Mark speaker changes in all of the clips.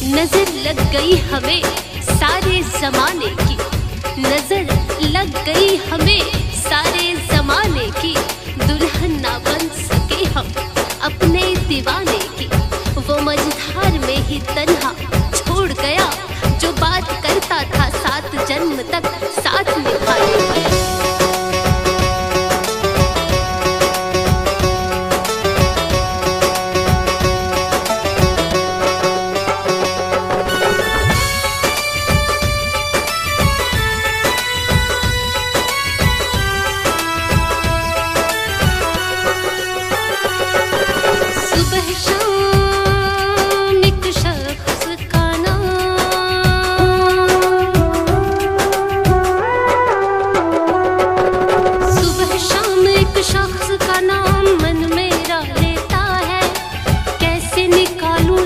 Speaker 1: नजर लग गई हमें सारे जमाने की, नजर लग गई हमें सारे जमाने की। दुल्हन ना बन सके हम अपने दीवाने की। वो मझधार में ही तन्हा छोड़ गया, जो बात करता था 7 जन्म तक साथ निभाने की।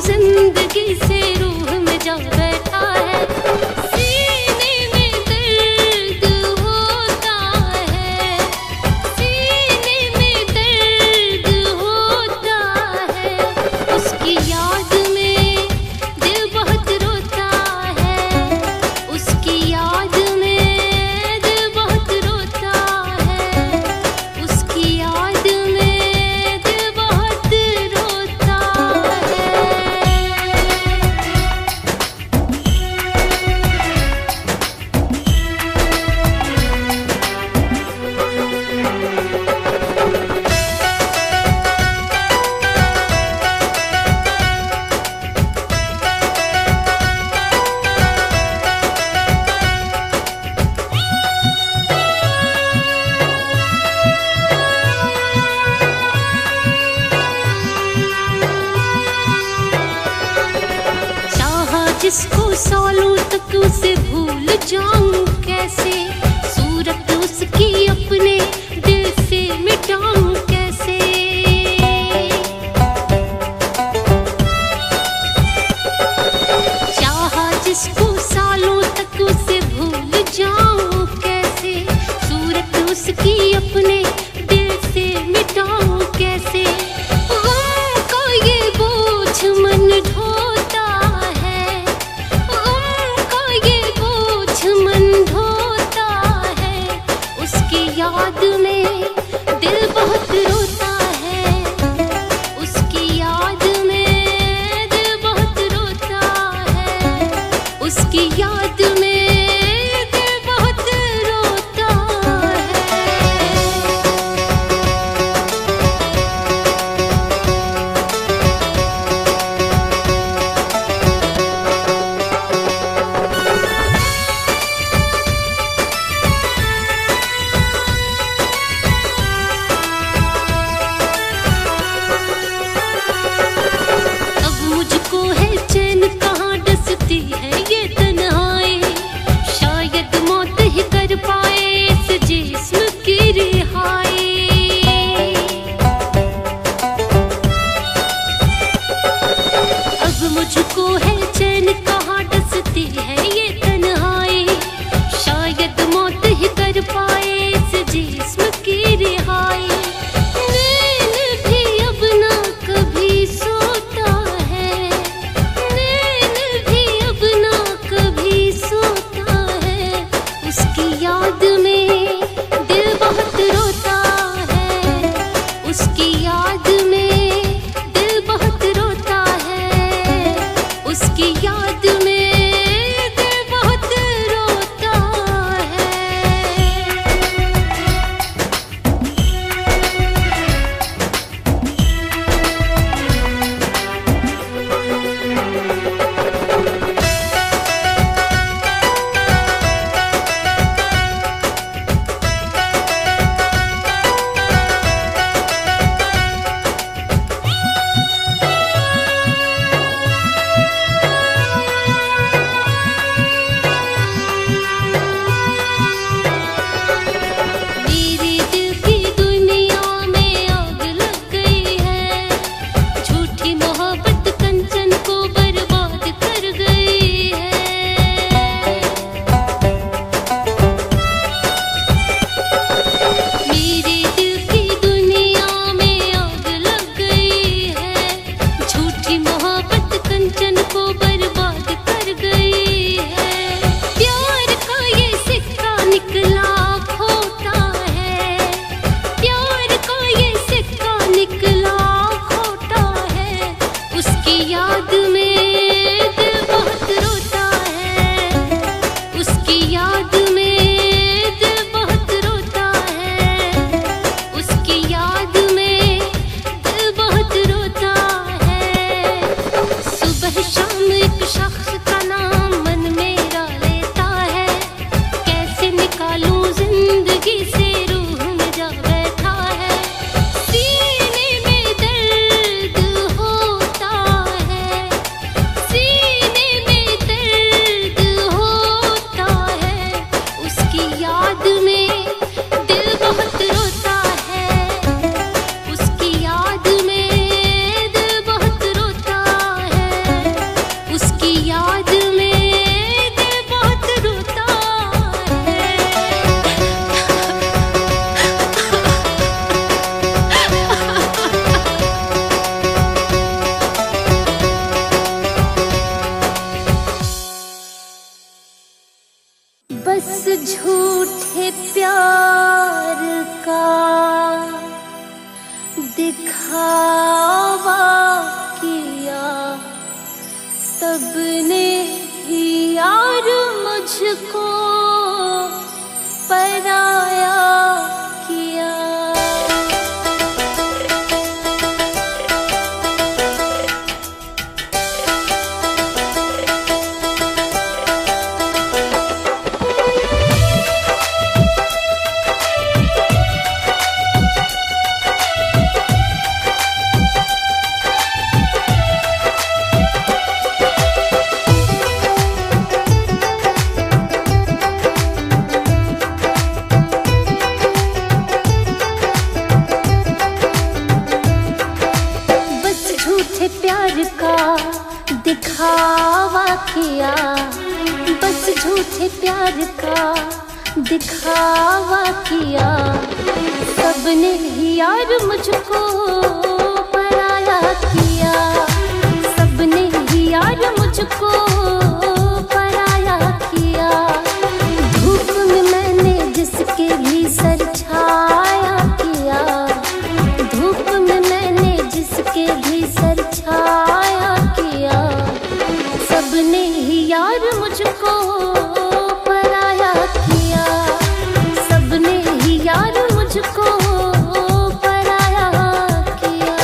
Speaker 1: जिंदगी से रूह में जा बैठा है, सीने में दर्द होता है, सीने में दर्द होता है। उसकी याद में दिल बहुत रोता है, उसकी याद में दिल बहुत रोता है, उसकी याद में दिल बहुत रोता है। जिसको सालों तक उसे भूल जाऊं कैसे, सूरत उसकी अपने दिल से मिटाऊं कैसे। चाहा जिसको सालों तक उसे भूल जाऊं कैसे, सूरत उसकी अपने दिल से मिटाऊं कैसे। गम का ये बोझ मन ढोता है, याद में दिल बहुत रोता है, उसकी याद में दिल बहुत रोता है, उसकी याद में दिल बहुत रोता है। मुझको है चैन कहाँ डसती है ये तन्हाई, शायद मौत ही कर पाए इस जिस्म की रिहाई। नैन भी अब ना कभी सोता है, नैन भी अब ना कभी सोता है, उसकी याद में दिल बहुत रोता है, उसकी याद में दिल बहुत रोता है, उसकी याद में दिल बहुत रोता है। याद में दिल बहुत रोता है। बस झूठे प्यार का दिखावा किया सबने ही यार, मुझको पराया किया। प्यार का दिखावा किया, बस झूठे प्यार का दिखावा किया सबने ही यार, मुझको पराया किया। सबने ही यार मुझको पराया किया। धूप में मैंने जिसके भी सर छाया किया, धूप में मैंने जिसके भी सर छाया किया, सबने ही यार मुझको पराया किया। सबने ही यार मुझको पराया किया।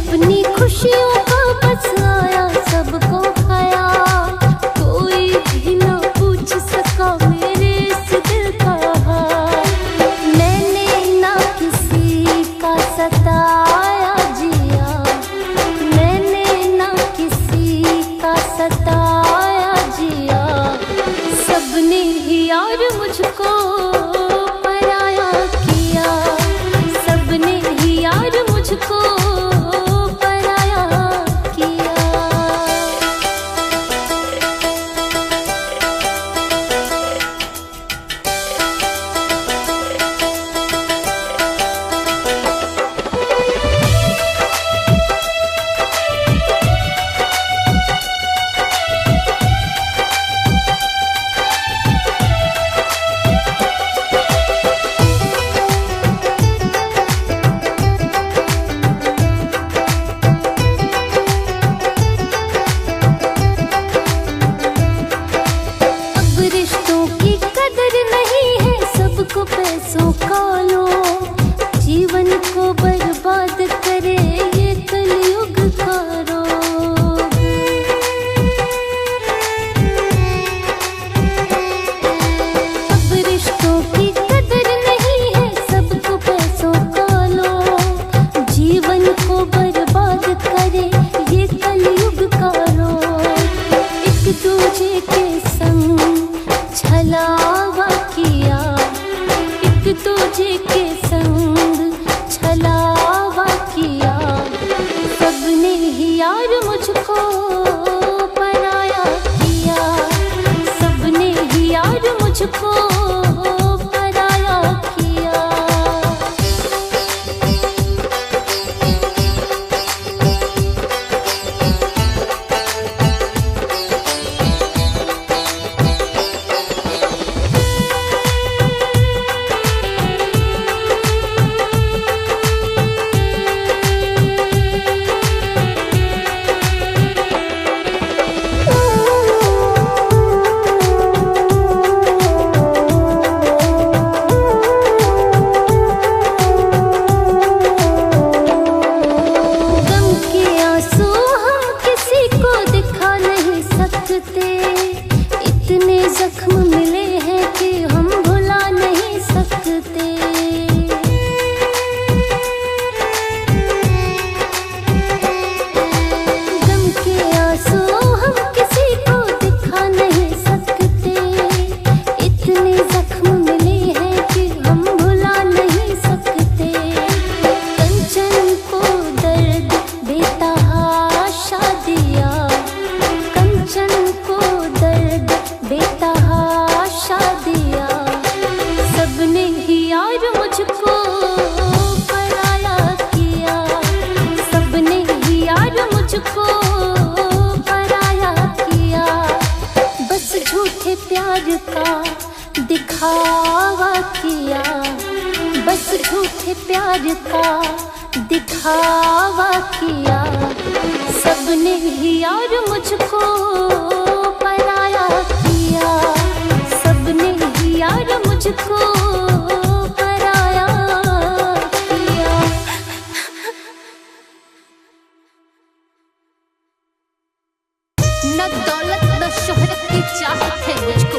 Speaker 1: अपनी खुशियों का बस आया सबको ख्याल, कोई भी ना पूछ सका मेरे इस दिल का हाल। मैंने ना किसी का सताया जिया, मैंने ना किसी का सताया जिया, सबने ही यार मुझको पराया किया। सबने ही यार मुझको झूठे प्यार का दिखावा किया, सबने ही यार मुझको पराया किया, सबने ही यार मुझको पराया किया। न दौलत न शोहरत की चाहत है मुझको,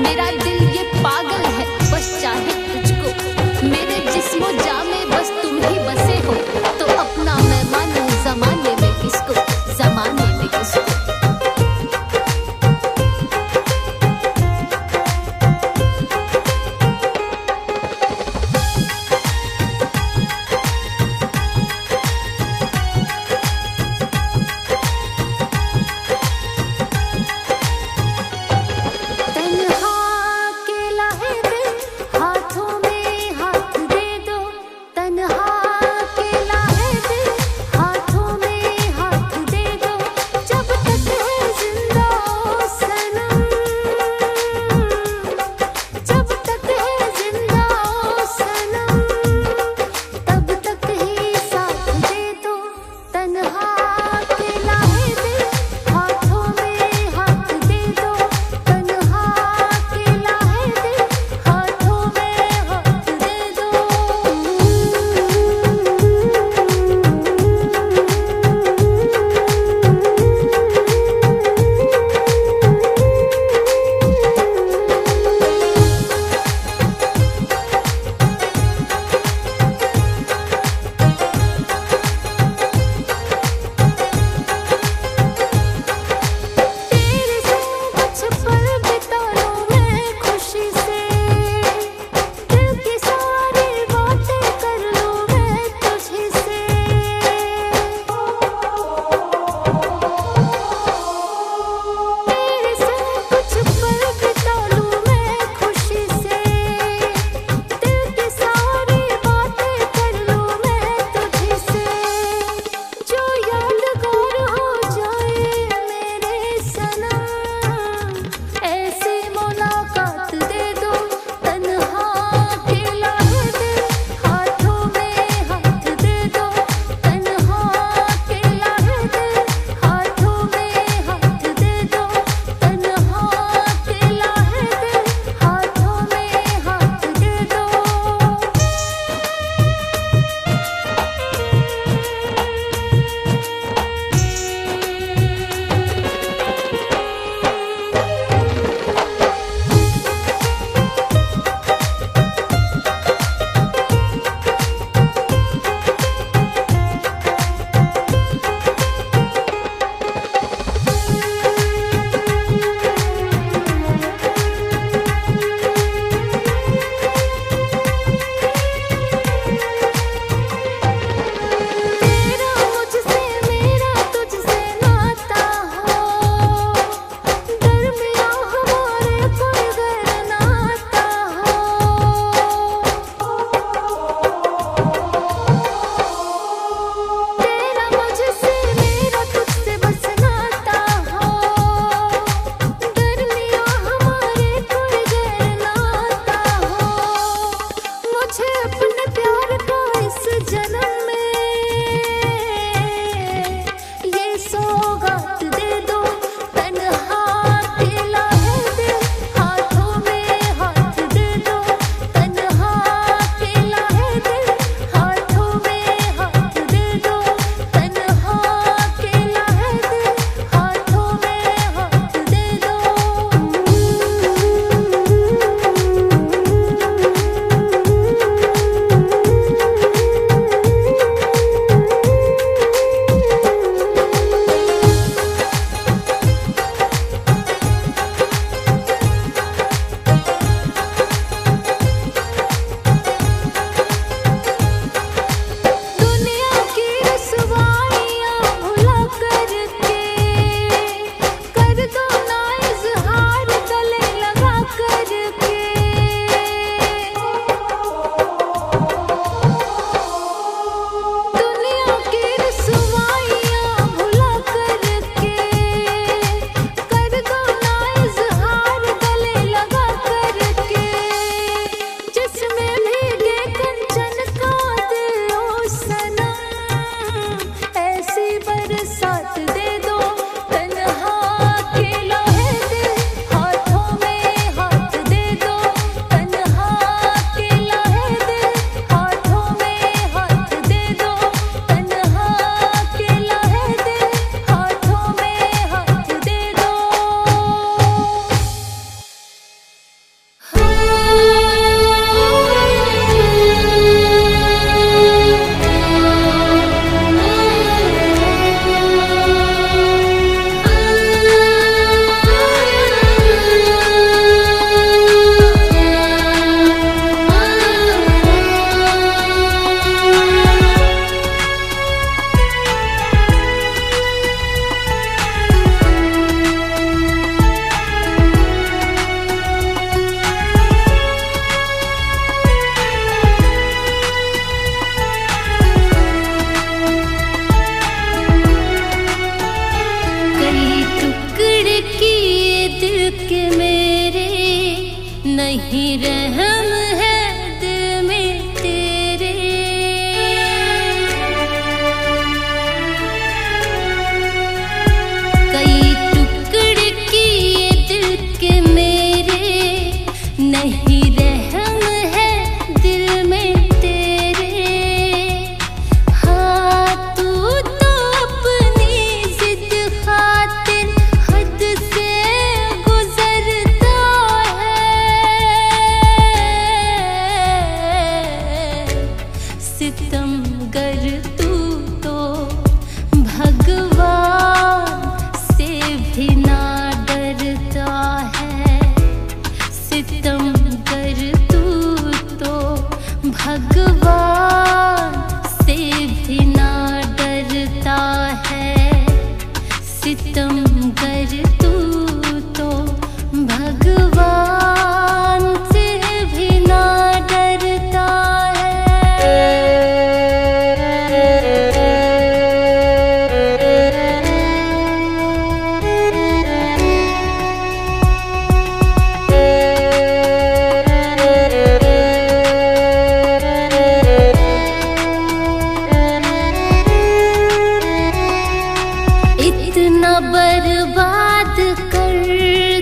Speaker 1: मेरा दिल ये पागल है बस चाहे तुझको। मेरे जिस्मो जा में बस तुम ही बसे हो, तो अपना मैं मानूं जमाने में किसको, जमाने में किसको। नहीं रहम है दिल में तेरे। कई टुकड़े किए दिल के मेरे, नहीं रहम है दिल में तेरे। हाँ तू तो अपनी जिद खातिर हद से गुजरता है। सितमगर तू तो भगवान से भी ना डरता है। सितमगर तू तो भगवान से भी ना डरता है। सितमगर तू तो भगवान से भी ना डरता इतना बर्बाद कर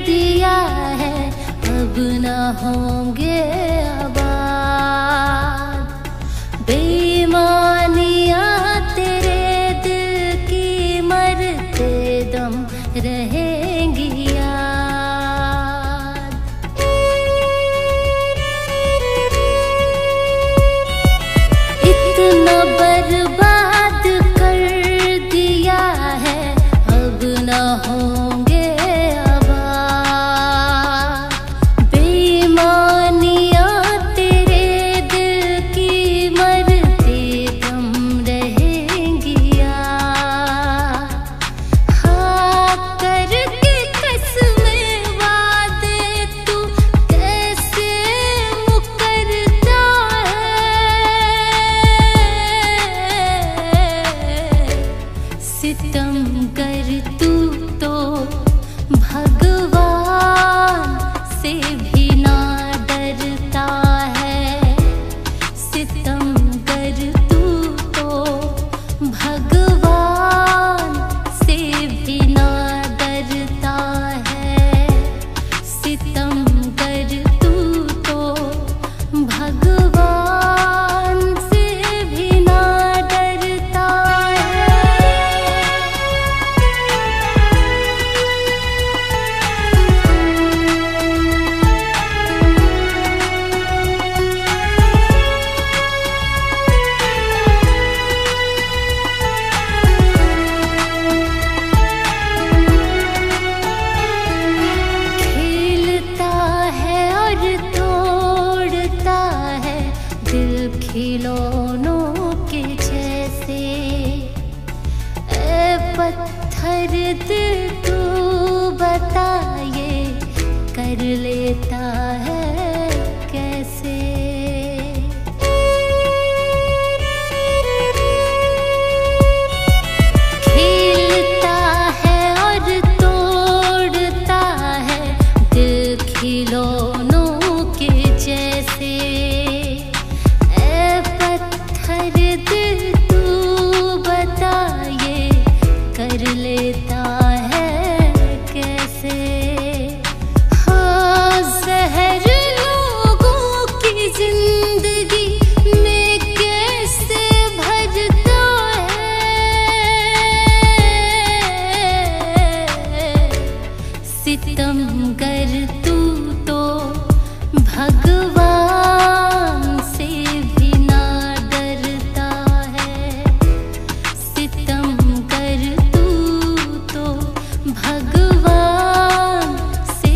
Speaker 1: दिया है, अब ना होंगे आबाद। बेईमानियां तेरे दिल की मरते दम रहेंगी याद। इतना बर्बाद कर दिया है, अब ना होंगे आबाद। बेईमानियां तेरे दिल की मरते दम रहेंगी याद। हाँ करके कसमें वादे तू कैसे मुकरता है। सितमगर तू तो भगवान से भी ना डरता है। सितमगर तू तो भगवान से भी ना डरता है। सितमगर तू तो भगवान से भी ना डरता है। खेलता है और तोड़ता है दिल खिलौनों के जैसे। ए पत्थर दिल तू बता ये कर लेता है कैसे। खेलता है और तोड़ता है दिल खिलौनों के जैसे। ए पत्थर दिल तू बता ये कर लेता है कैसे। हाँ जहर लोगों की जिंदगी में कैसे भरता है। सितमगर तू तो भगवान से भी ना डरता है। सितमगर तू तो भगवान से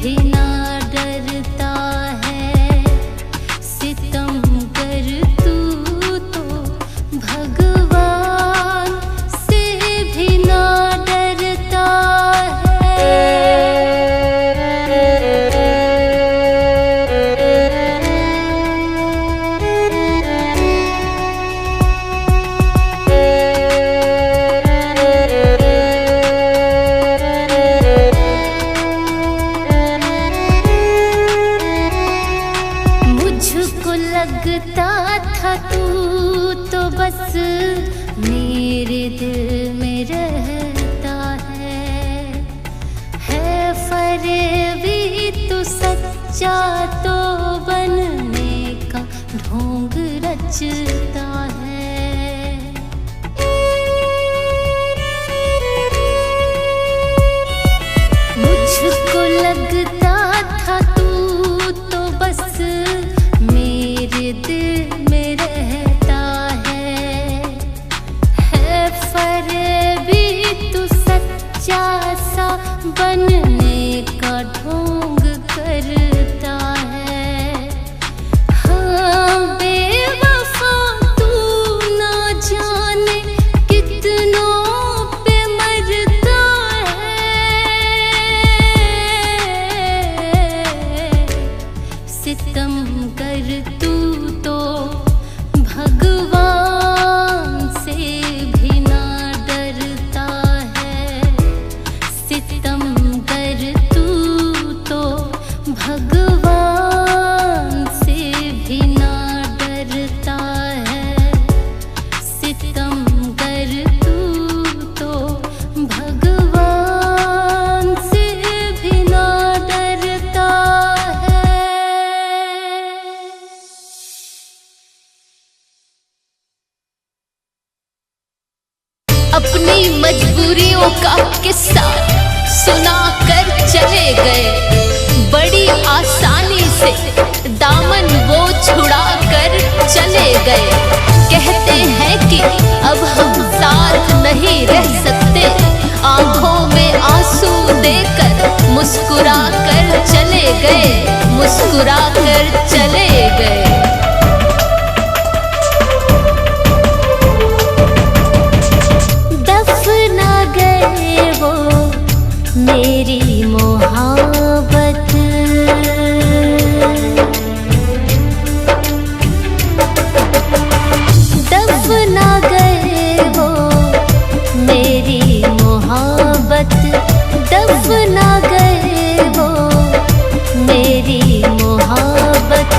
Speaker 1: भी ना डरता है। सितमगर तू तो भगवान से भी ना डरता है। मेरे दिल में रहता है फरेबी तू सच्चा तो बनने का ढोंग रचता है। मुझको लगता था तू तो बस मेरे दिल में रहता है फरेबी तू सच्चा सा बनने का ढोंग करता है। हाँ बेवफा तू ना जाने कितनों पे मरता है। सितम कर तू तो भगवान से भी ना डरता है। सितम कर तू तो भगवान से भी ना डरता है। सितम कर तू तो भगवान से भी ना डरता है। अपनी मजबूरियों का किस्सा सुना कर चले गए। बड़ी आसानी से दामन वो छुड़ा कर चले गए। कहते हैं कि अब हम साथ नहीं रह सकते। आंखों में आंसू देकर मुस्कुरा कर चले गए। मुस्कुरा कर चले गए। मेरी मोहब्बत दफना गए वो मेरी मोहब्बत दफना गए वो मेरी मोहब्बत।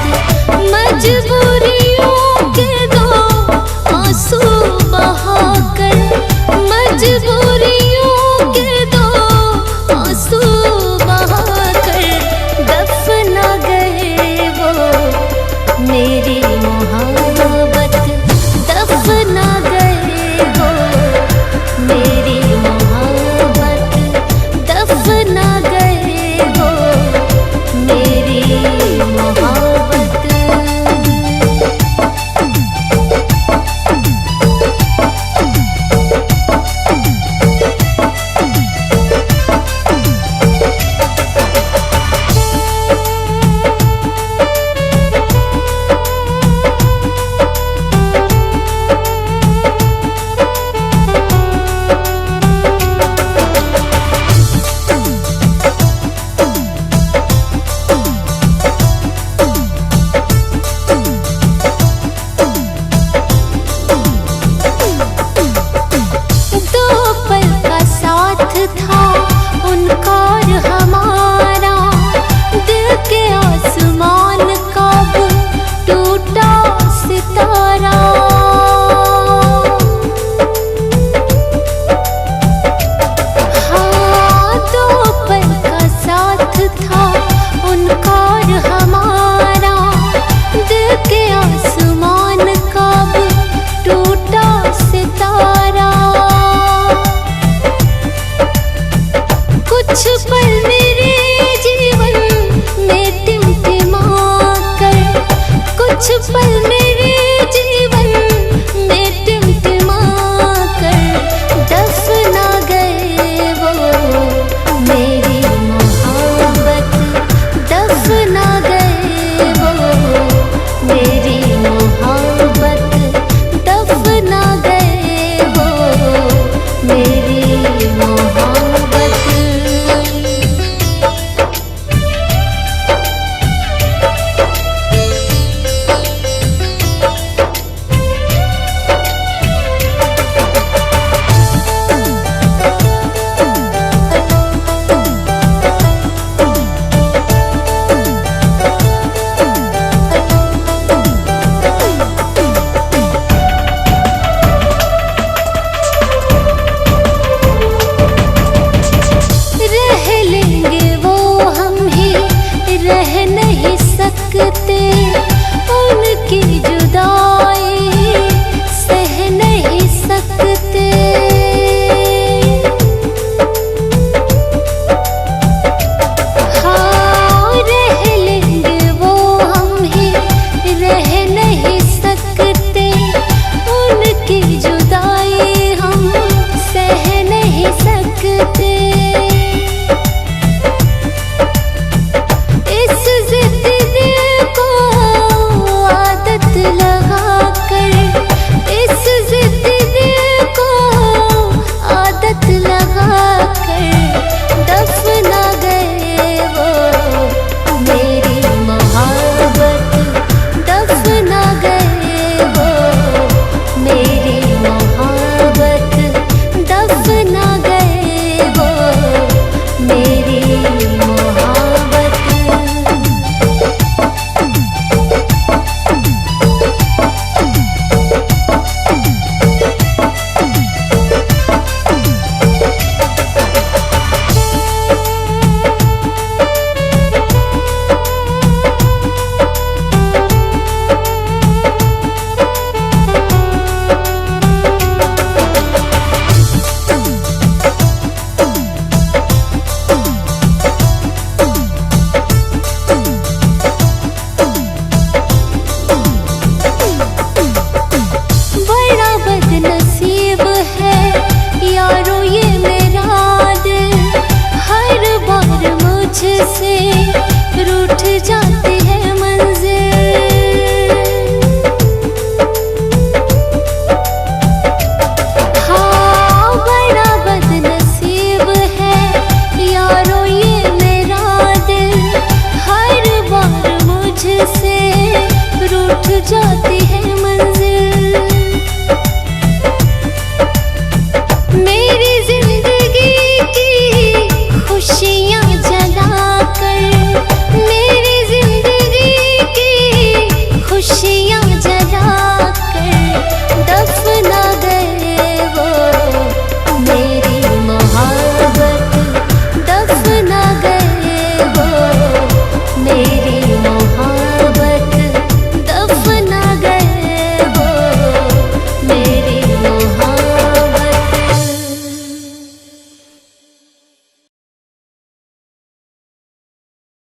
Speaker 1: सकते। हाँ रह लेंगे वो हम ही रह नहीं सकते, उनकी जुदाई हम सह नहीं सकते। इस जिद दिल को आदत लगा कर, इस जिद दिल को आदत लगा कर दफना गए वो मेरी मोहब्बत, दफना गए वो मेरी मोहब्बत, दफना गए वो मेरी मोहब्बत। बड़ा बदनसीब है यारो ये मेरा दिल, हर बार मुझसे रूठ जाते